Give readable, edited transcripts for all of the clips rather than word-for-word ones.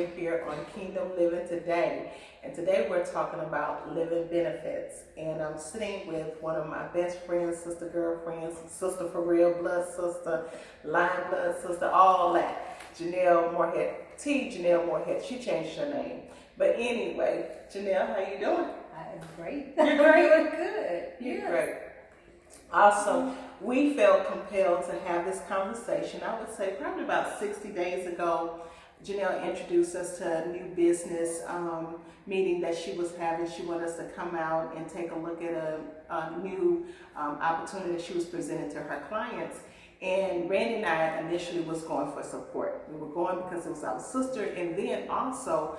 we're here on Kingdom Living Today. And today we're talking about living benefits. And I'm sitting with one of my best friends, sister girlfriends, sister for real, blood sister, line blood sister, all that. Janelle Moorhead, Janelle Moorhead. She changed her name. But anyway, Janelle, how you doing? I'm great. You're great? You're good. You're Yes. great. Awesome. We felt compelled to have this conversation. I would say probably about 60 days ago, Janelle introduced us to a new business meeting that she was having. She wanted us to come out and take a look at a new opportunity that she was presenting to her clients. And Randy and I initially was going for support. We were going because it was our sister, and then also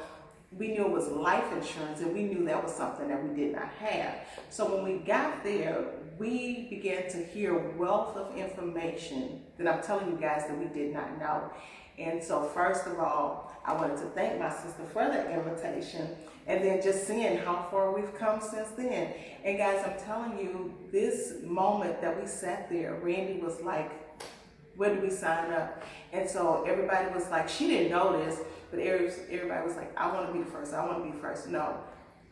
we knew it was life insurance, and we knew that was something that we did not have. So when we got there, we began to hear a wealth of information that I'm telling you guys that we did not know. And so first of all, I wanted to thank my sister for that invitation, and then just seeing how far we've come since then. And guys, I'm telling you, this moment that we sat there, Randy was like, when do we sign up? And so everybody was like, she didn't know this, but everybody was like, I want to be the first, I want to be first. No,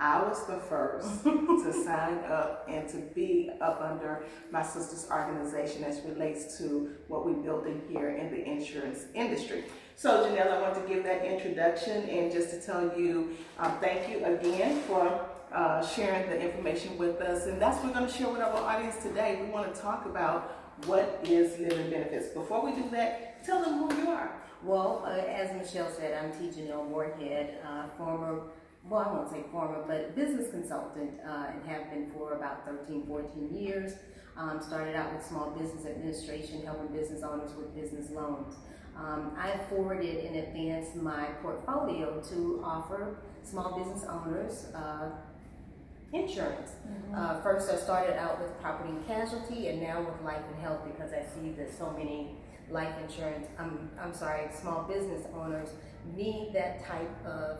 I was the first to sign up and to be up under my sister's organization as relates to what we're building here in the insurance industry. So Janelle, I want to give that introduction and just to tell you thank you again for sharing the information with us. And that's what we're going to share with our audience today. We want to talk about what is living benefits. Before we do that, tell them who you are. Well, as Michelle said, I'm Janelle Moorhead, former, well, I won't say former, but business consultant, and have been for about 13, 14 years. Started out with small business administration, helping business owners with business loans. I forwarded and advanced my portfolio to offer small business owners insurance. First, I started out with property and casualty, and now with life and health, because I see that so many life insurance, small business owners need that type of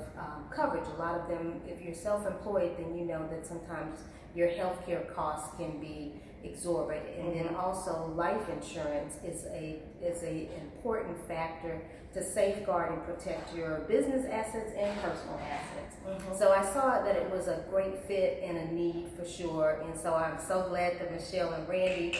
coverage. A lot of them, if you're self-employed, then you know that sometimes your healthcare costs can be exorbitant. And then also life insurance is a important factor to safeguard and protect your business assets and personal assets. So I saw that it was a great fit and a need for sure. And so I'm so glad that Michelle and Randy,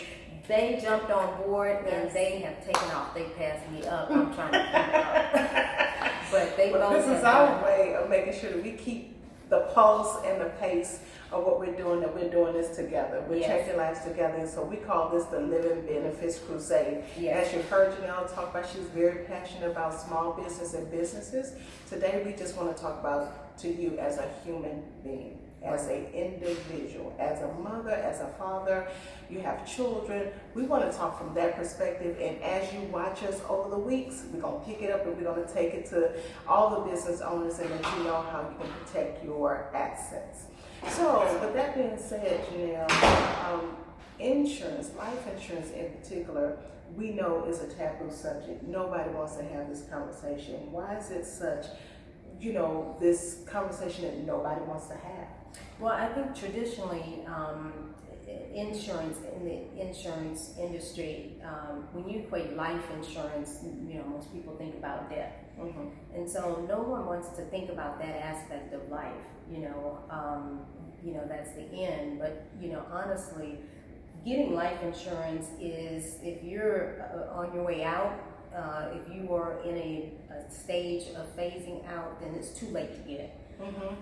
they jumped on board and they have taken off. They passed me up. I'm trying to keep up. But they both. This is our way of making sure that we keep the pulse and the pace of what we're doing, that we're doing this together. We're changing lives together, and so we call this the Living Benefits Crusade. As you've heard Janelle talk about, she's very passionate about small business and businesses. Today we just want to talk about to you as a human being, as an individual, as a mother, as a father, you have children. We want to talk from that perspective, and as you watch us over the weeks, we're going to pick it up and we're going to take it to all the business owners and let you know how you can protect your assets. So, with that being said, Janelle, insurance, life insurance in particular, we know is a taboo subject. Nobody wants to have this conversation. Why is it such, this conversation that nobody wants to have? Well, I think traditionally, insurance in the insurance industry, when you equate life insurance, most people think about death. And so no one wants to think about that aspect of life, that's the end. But, honestly, getting life insurance is, if you're on your way out, if you are in a stage of phasing out, then it's too late to get it.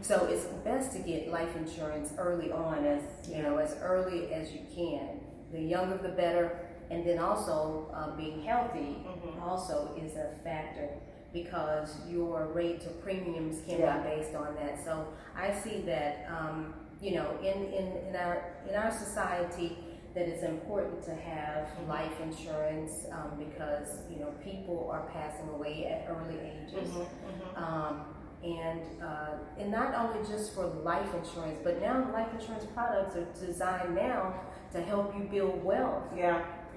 So it's best to get life insurance early on, as early as you can. The younger the better, and then also being healthy also is a factor, because your rates or premiums can be based on that. So I see that in our society, that it's important to have life insurance because people are passing away at early ages. And not only just for life insurance, but now life insurance products are designed now to help you build wealth.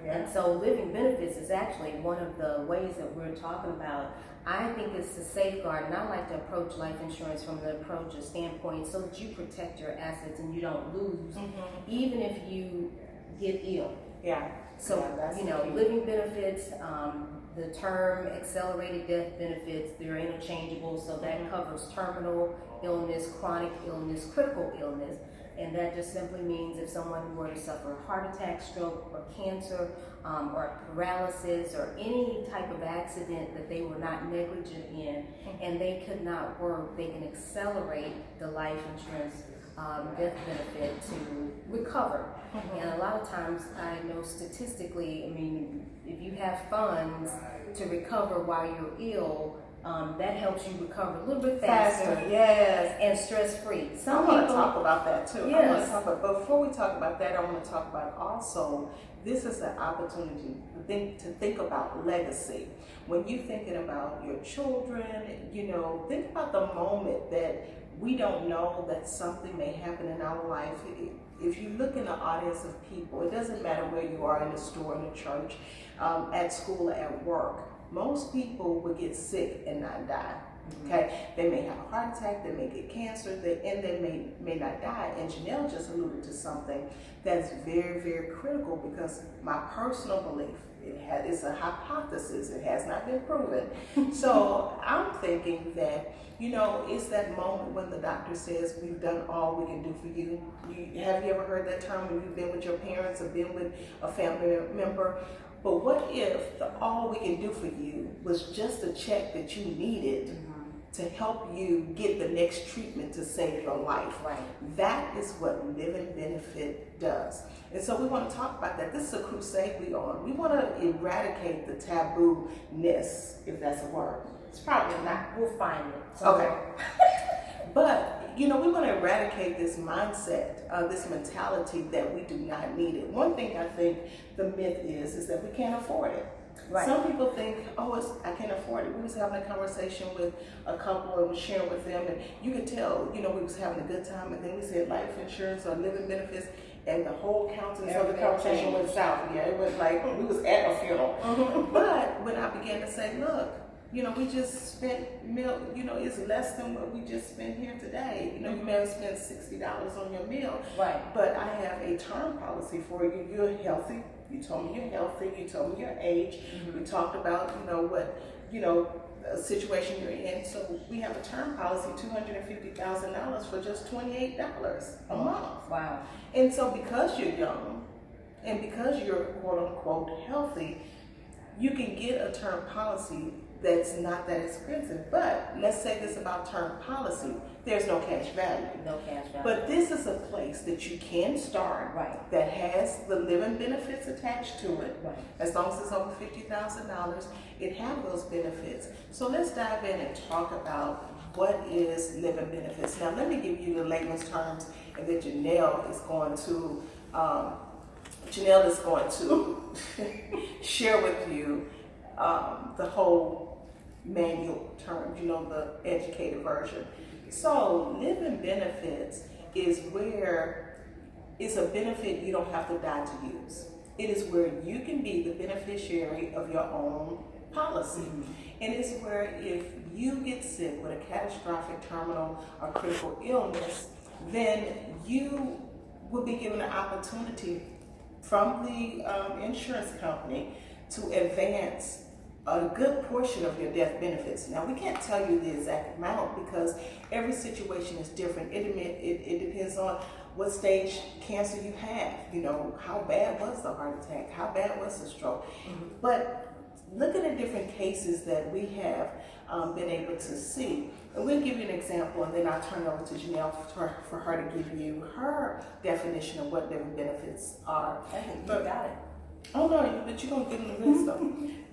And so living benefits is actually one of the ways that we're talking about. I think it's to safeguard, and I like to approach life insurance from the approach or standpoint so that you protect your assets and you don't lose, even if you get ill. So, living benefits, The term accelerated death benefits, they're interchangeable, so that covers terminal illness, chronic illness, critical illness, and that just simply means if someone were to suffer a heart attack, stroke, or cancer, or paralysis, or any type of accident that they were not negligent in, and they could not work, they can accelerate the life insurance death benefit to recover. And a lot of times, I know statistically, I mean, if you have funds to recover while you're ill, that helps you recover a little bit faster, yes, and stress-free. I want to talk about that too. Yes. I want to talk about, but before we talk about that, I want to talk about also, this is an opportunity to think about legacy. When you're thinking about your children, you know, think about the moment that we don't know that something may happen in our life. If you look in the audience of people, it doesn't matter where you are, in the store, in the church, at school, at work. Most people will get sick and not die. Okay, they may have a heart attack, they may get cancer, and they may not die. And Janelle just alluded to something that's very, very critical, because my personal belief, it's a hypothesis, it has not been proven. So I'm thinking that, you know, it's that moment when the doctor says, we've done all we can do for you. Have you ever heard that term when you've been with your parents or been with a family member? But what if the all we can do for you was just a check that you needed to help you get the next treatment to save your life? Right. That is what living benefit does. And so we want to talk about that. This is a crusade we're on. We want to eradicate the taboo-ness, if that's a word. It's probably not. We'll find it. Okay. But, you know, we want to eradicate this mindset, this mentality that we do not need it. One thing I think the myth is that we can't afford it. Right. Some people think, I can't afford it. We was having a conversation with a couple and was sharing with them, and you could tell, you know, we was having a good time, and then we said life insurance or living benefits, and the whole countenance of the conversation went south. Yeah, it was like we was at a funeral. But when I began to say, look, you know, we just spent, you know, it's less than what we just spent here today. You know, you may have spent $60 on your meal. Right. But I have a term policy for you. You're healthy. You told me you're healthy. You told me your age. We talked about, you know, what, you know, situation you're in. So we have a term policy, $250,000 for just $28 a month. Wow. And so because you're young and because you're quote unquote healthy, you can get a term policy that's not that expensive. But let's say this about term policy. There's no cash value. No cash value. But this is a place that you can start, right, that has the living benefits attached to it. Right. As long as it's over $50,000, it has those benefits. So let's dive in and talk about what is living benefits. Now let me give you the layman's terms, and then Janelle is going to share with you the whole manual terms, you know, the educated version. So living benefits is where it's a benefit you don't have to die to use. It is where you can be the beneficiary of your own policy. And it's where if you get sick with a catastrophic, terminal, or critical illness, then you will be given an opportunity from the insurance company to advance a good portion of your death benefits. Now, we can't tell you the exact amount because every situation is different. It depends on what stage cancer you have. You know, how bad was the heart attack? How bad was the stroke? But looking at different cases that we have been able to see, and we'll give you an example, and then I'll turn it over to Janelle for her to give you her definition of what living benefits are. I think you got it. Oh no, but you're gonna give them the good stuff.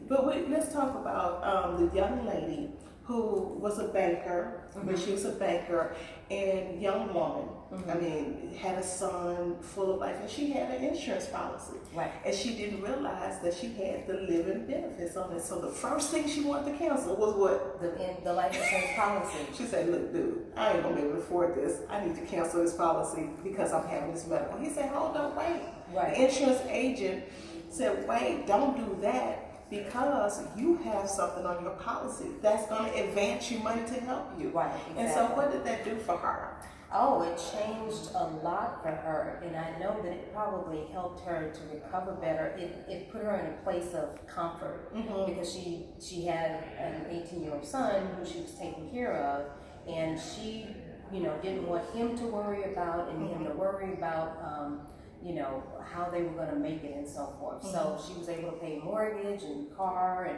But let's talk about the young lady who was a banker, when she was a banker, and young woman, I mean, had a son full of life, and she had an insurance policy. Right. And she didn't realize that she had the living benefits on it. So the first thing she wanted to cancel was what? The life insurance policy. She said, look, dude, I ain't gonna be able to afford this. I need to cancel this policy because I'm having this medical. He said, hold on, wait. Right. The insurance agent said, wait, don't do that, because you have something on your policy that's going to advance you money to help you. Right, exactly. And so what did that do for her? Oh, it changed a lot for her, and I know that it probably helped her to recover better. It put her in a place of comfort because she had an 18-year-old son who she was taking care of, and she, didn't want him to worry about and him to worry about, how they were going to make it and so forth. So she was able to pay mortgage and car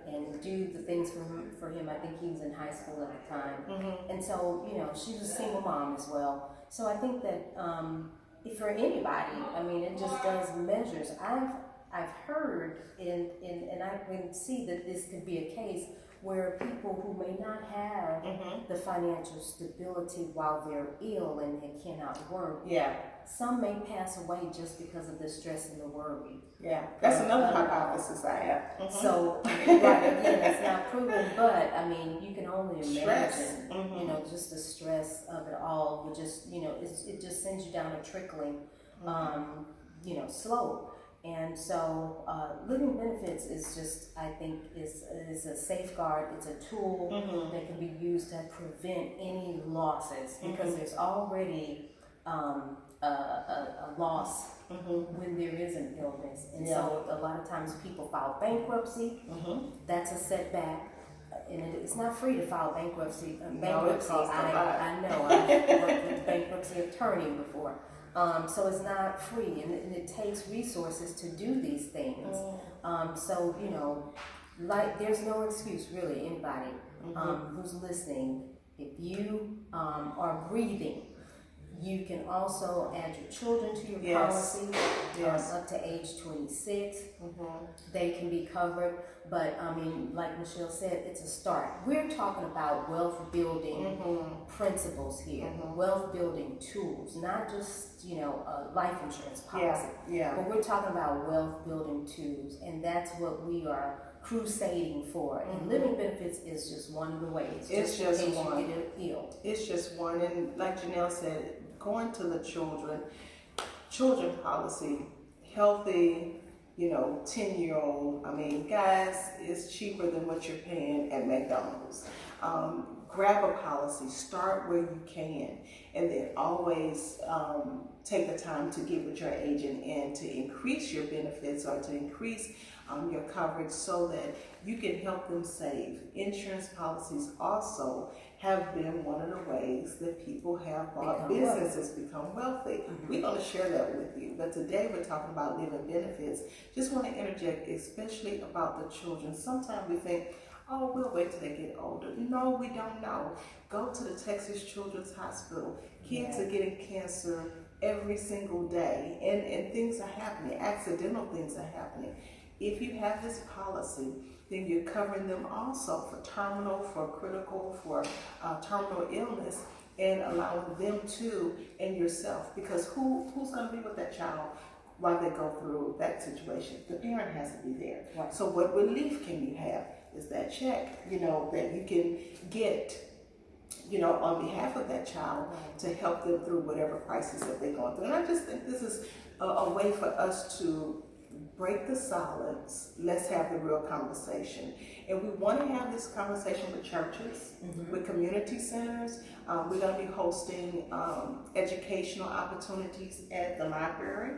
and do the things for him. I think he was in high school at the time. And so, she was a single mom as well. So I think that for anybody, I mean, it just does measures. I've heard and I can see that this could be a case where people who may not have the financial stability while they're ill and they cannot work, some may pass away just because of the stress and the worry. That's another hypothesis I have. So, again, it's not proven, but I mean, you can only imagine, Stress. Just the stress of it all would just, it just sends you down a trickling, slope. And so, living benefits is just, I think, is a safeguard. It's a tool that can be used to prevent any losses because there's already a loss when there is an illness. And so, a lot of times people file bankruptcy. That's a setback. And it's not free to file bankruptcy. Bankruptcy, I know. I've worked with a bankruptcy attorney before. So it's not free, and it takes resources to do these things. So, there's no excuse, really, anybody who's listening. If you are breathing, you can also add your children to your policy up to age 26. They can be covered. But, I mean, like Michelle said, it's a start. We're talking about wealth building principles here, wealth building tools, not just, a life insurance policy. But we're talking about wealth building tools, and that's what we are crusading for. And living benefits is just one of the ways. It's just one. You get ill. It's just one. And like Janelle said, going to the children policy, healthy, 10-year-old, I mean, guys, it's cheaper than what you're paying at McDonald's. Grab a policy, start where you can, and then always take the time to get with your agent and to increase your benefits or to increase your coverage so that you can help them save. Insurance policies also have been one of the ways that people have bought businesses become wealthy. We're going to share that with you. But today we're talking about living benefits. Just want to interject, especially about the children. Sometimes we think, oh, we'll wait till they get older. No, we don't know. Go to the Texas Children's Hospital. Kids are getting cancer every single day. And things are happening. Accidental things are happening. If you have this policy, then you're covering them also for terminal, for critical, for terminal illness, and allowing them to, and yourself, because who's going to be with that child while they go through that situation? The parent has to be there. Right. So what relief can you have is that check, that you can get, on behalf of that child to help them through whatever crisis that they're going through. And I just think this is a way for us to break the silence. Let's have the real conversation. And we want to have this conversation with churches, with community centers. We're going to be hosting educational opportunities at the library.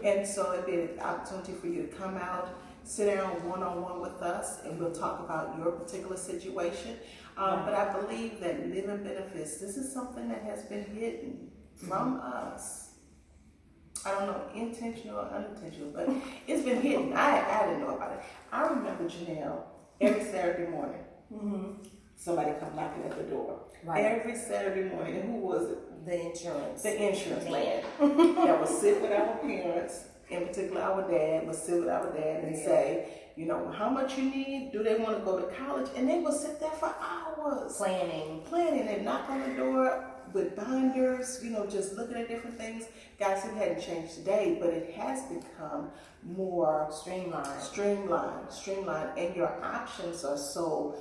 And so it'll be an opportunity for you to come out, sit down one-on-one with us, and we'll talk about your particular situation. But I believe that living benefits, this is something that has been hidden from us. I don't know, intentional or unintentional, but it's been hidden. I didn't know about it. I remember, Janelle, every Saturday morning, somebody come knocking at the door. Right. Every Saturday morning. And who was it? The insurance man that would sit with our parents, in particular our dad, would sit with our dad and say, how much you need? Do they want to go to college? And they would sit there for hours. Planning and knock on the door with binders, just looking at different things. Guys, it hadn't changed today, but it has become more streamlined, and your options are so,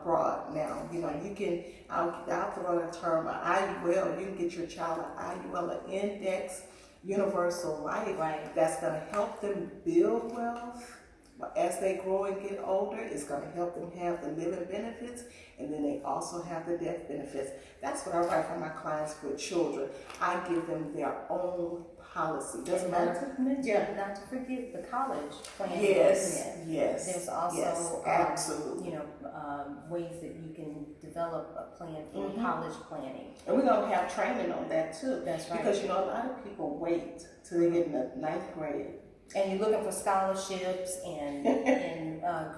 broad now. You can, I'll throw in a term, IUL, you can get your child an IUL, an index universal life, that's going to help them build wealth as they grow and get older, it's going to help them have the living benefits, and then they also have the death benefits. That's what I write for my clients with children. I give them their own policy. Doesn't matter. Not to forget the college plan. Yes. There's also yes, absolutely. Ways that you can develop a plan for college planning. And we're going to have training on that too. That's right. Because a lot of people wait till they get in the 9th grade. And you're looking for scholarships and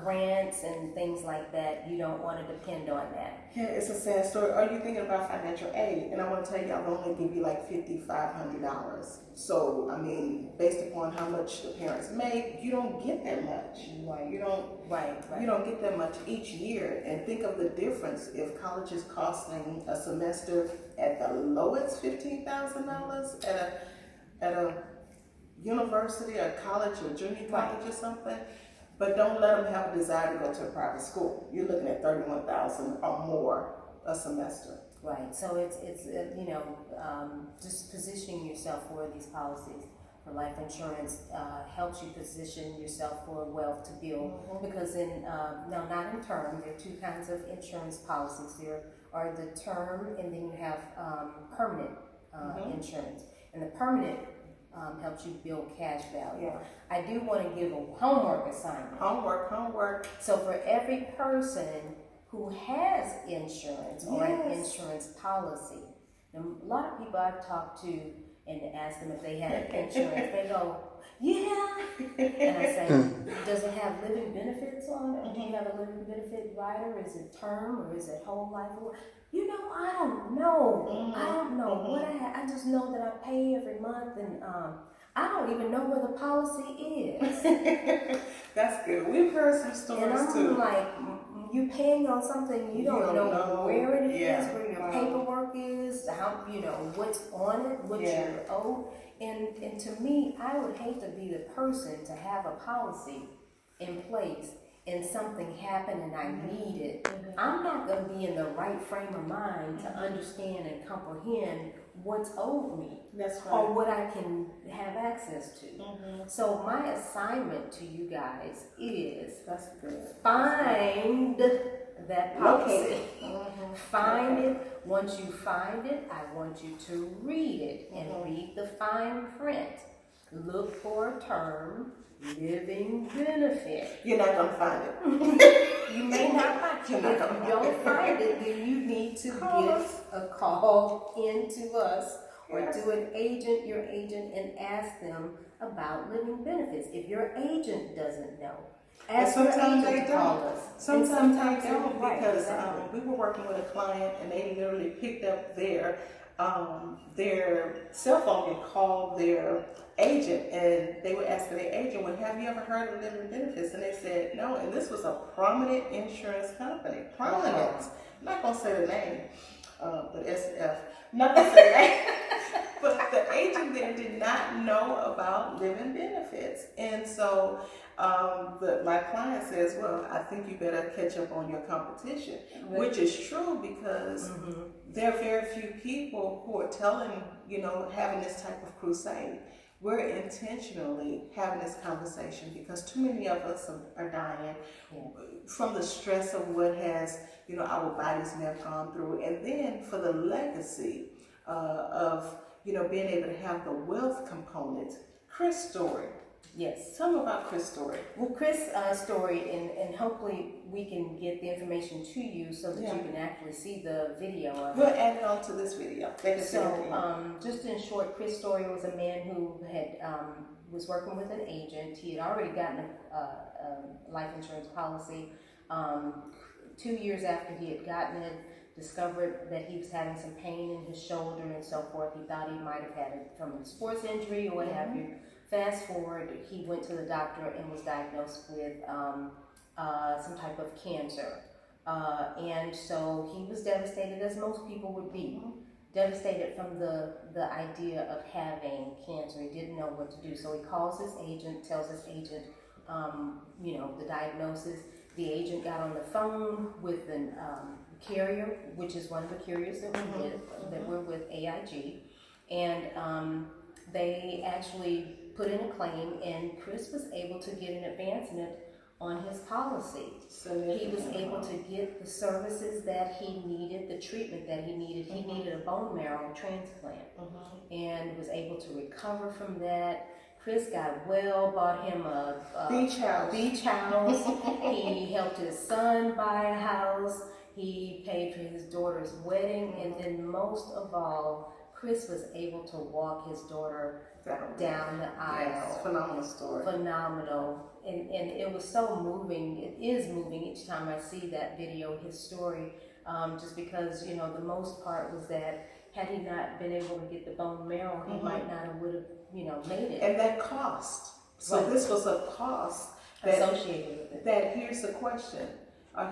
grants and things like that. You don't want to depend on that. Yeah, it's a sad story. Are you thinking about financial aid? And I want to tell you, I'll only give you like $5,500. So, I mean, based upon how much the parents make, you don't get that much. Right. You don't. Right. You don't get that much each year. And think of the difference if college is costing a semester at the lowest $15,000 at a university or college or junior college or something, but don't let them have a desire to go to a private school. You're looking at $31,000 or more a semester. Right. So it's just positioning yourself for these policies for life insurance helps you position yourself for wealth to build. Because now not in term, there are two kinds of insurance policies. There are the term, and then you have permanent insurance, and the permanent helps you build cash value. Yeah. I do want to give a homework assignment. Homework. So for every person who has insurance or an insurance policy, now, a lot of people I've talked to and ask them if they have insurance, they go, yeah. And I say, does it have living benefits on it? Do you have a living benefit rider? Is it term or is it whole life? I don't know. I don't know what I have. I just know that I pay every month, and I don't even know where the policy is. That's good. We've heard some stories and too. I'm like, you paying on something you don't know where it is, where your paperwork is, how what's on it, what you're owed. And to me, I would hate to be the person to have a policy in place and something happened and I need it. I'm not going to be in the right frame of mind to understand and comprehend what's owed me. That's right. Or what I can have access to. So my assignment to you guys is find that policy. Find it. Once you find it, I want you to read it and read the fine print. Look for a term, living benefit. You're not going to find it. You may not find it. If you don't find it, then you need to give a call into us or to your agent, and ask them about living benefits. If your agent doesn't know, ask your agent to call us. Sometimes they don't, because we were working with a client and they literally picked up their cell phone and called their agent, and they were asking their agent, well, have you ever heard of living benefits? And they said no, and this was a prominent insurance company. Prominent. I'm not going to say the name, but SF. I'm not going to say the name. But the agent there did not know about living benefits. And so my client says, well, I think you better catch up on your competition, which is true, because there are very few people who are telling, having this type of crusade. We're intentionally having this conversation because too many of us are dying from the stress of what has, our bodies may have gone through. And then for the legacy of, being able to have the wealth component. Chris' story. Yes. Tell me about Chris' story. Well, Chris' story, and hopefully we can get the information to you so that you can actually see the video of it. We'll add it on to this video. So, just in short, Chris' story was a man who had was working with an agent. He had already gotten a life insurance policy. 2 years after he had gotten it, discovered that he was having some pain in his shoulder and so forth. He thought he might have had it from a sports injury or what have you. Fast forward, he went to the doctor and was diagnosed with some type of cancer. And so he was devastated, as most people would be. Devastated from the idea of having cancer. He didn't know what to do. So he calls his agent, tells his agent, the diagnosis. The agent got on the phone with the carrier, which is one of the carriers that we're with, AIG. And they actually put in a claim, and Chris was able to get an advancement on his policy. He was able to get the services that he needed, the treatment that he needed. He needed a bone marrow transplant and was able to recover from that. Chris got well, bought him a beach house. He helped his son buy a house. He paid for his daughter's wedding. And then most of all, Chris was able to walk his daughter down the aisle. Yes, phenomenal story. Phenomenal. And it was so moving. It is moving each time I see that video, his story, just because, you know, the most part was that had he not been able to get the bone marrow, he might not have would have, you know, made it. And that cost. So this was a cost that, associated with it. That here's the question.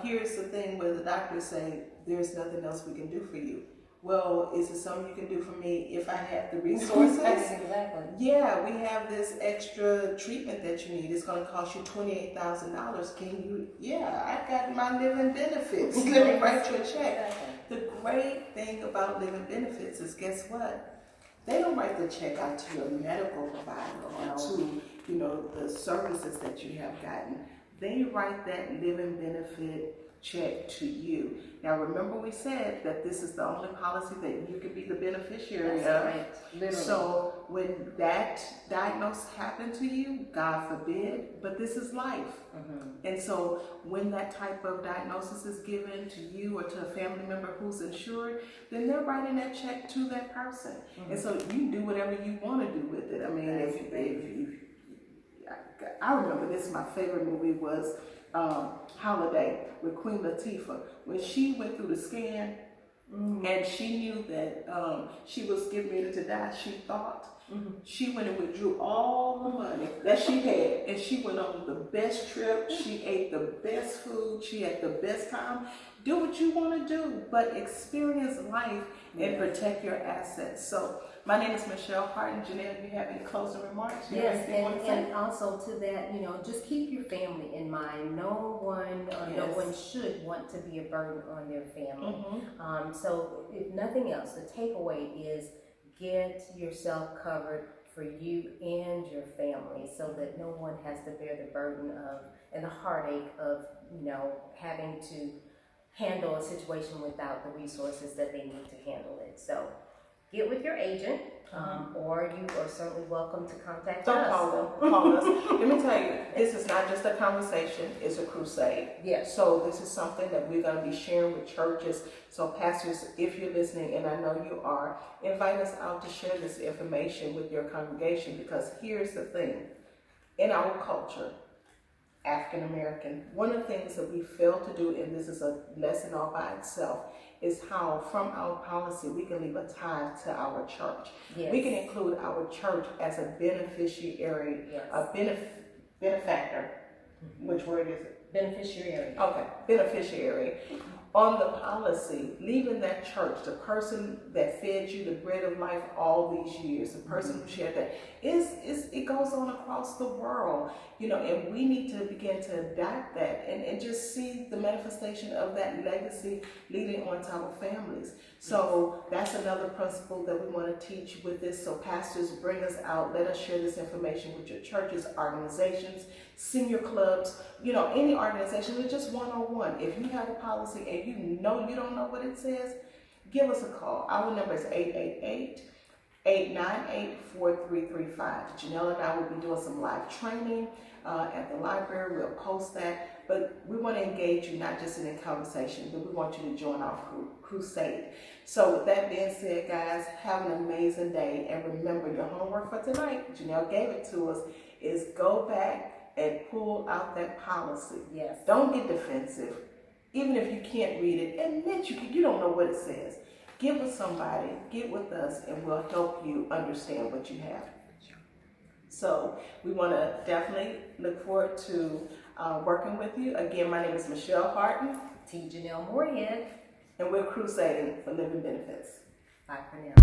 Here's the thing where the doctors say, there's nothing else we can do for you. Well, is it something you can do for me if I have the resources? Exactly. Yeah, we have this extra treatment that you need. It's going to cost you $28,000. Can you? Yeah, I got my living benefits. Let me write you a check. Exactly. The great thing about living benefits is, guess what? They don't write the check out to your medical provider or to, you know, the services that you have gotten. They write that living benefit check to you. Now remember, we said that this is the only policy that you can be the beneficiary of. Right. Literally. So when that diagnosis happened to you, God forbid, but this is life. And so when that type of diagnosis is given to you or to a family member who's insured, then they're writing that check to that person. And so you do whatever you want to do with it. I mean, I remember this, my favorite movie was Holiday with Queen Latifah. When she went through the scan and she knew that she was getting ready to die, she thought, she went and withdrew all the money that she had, and she went on the best trip, she ate the best food, she had the best time. Do what you want to do, but experience life and protect your assets. So my name is Michelle Harton. Janelle, do you have any closing remarks? Yes, and also to that, you know, just keep your family in mind. No one should want to be a burden on their family. So if nothing else, the takeaway is get yourself covered for you and your family so that no one has to bear the burden of and the heartache of, you know, having to handle a situation without the resources that they need to handle it. So get with your agent, or you are certainly welcome to contact us. Call us. Let me tell you, this is not just a conversation, it's a crusade. Yes. So this is something that we're going to be sharing with churches. So pastors, if you're listening, and I know you are, invite us out to share this information with your congregation, because here's the thing. In our culture, African American, one of the things that we fail to do, and this is a lesson all by itself, is how from our policy we can leave a tie to our church. Yes. We can include our church as a beneficiary, a benefactor. Which word is it? Beneficiary. Okay, beneficiary. On the policy, leaving that church, the person that fed you the bread of life all these years, the person who shared that, it goes on across the world, you know, and we need to begin to adapt that and just see the manifestation of that legacy leading on to our families. So that's another principle that we want to teach with this. So pastors, bring us out, let us share this information with your churches, organizations, senior clubs, you know, any organization. It's just one-on-one. If you have a policy and you know you don't know what it says, give us a call. Our number is 888-898-4335. Janelle and I will be doing some live training at the library. We'll post that. But we want to engage you not just in a conversation, but we want you to join our crusade. So with that being said, guys, have an amazing day. And remember, your homework for tonight, Janelle gave it to us, is go back and pull out that policy. Yes. Don't get defensive. Even if you can't read it, admit you don't know what it says. Get with somebody, get with us, and we'll help you understand what you have. So we want to definitely look forward to working with you. Again, my name is Michelle Harton. T. Janelle Moorhead. And we're crusading for living benefits. Bye for now.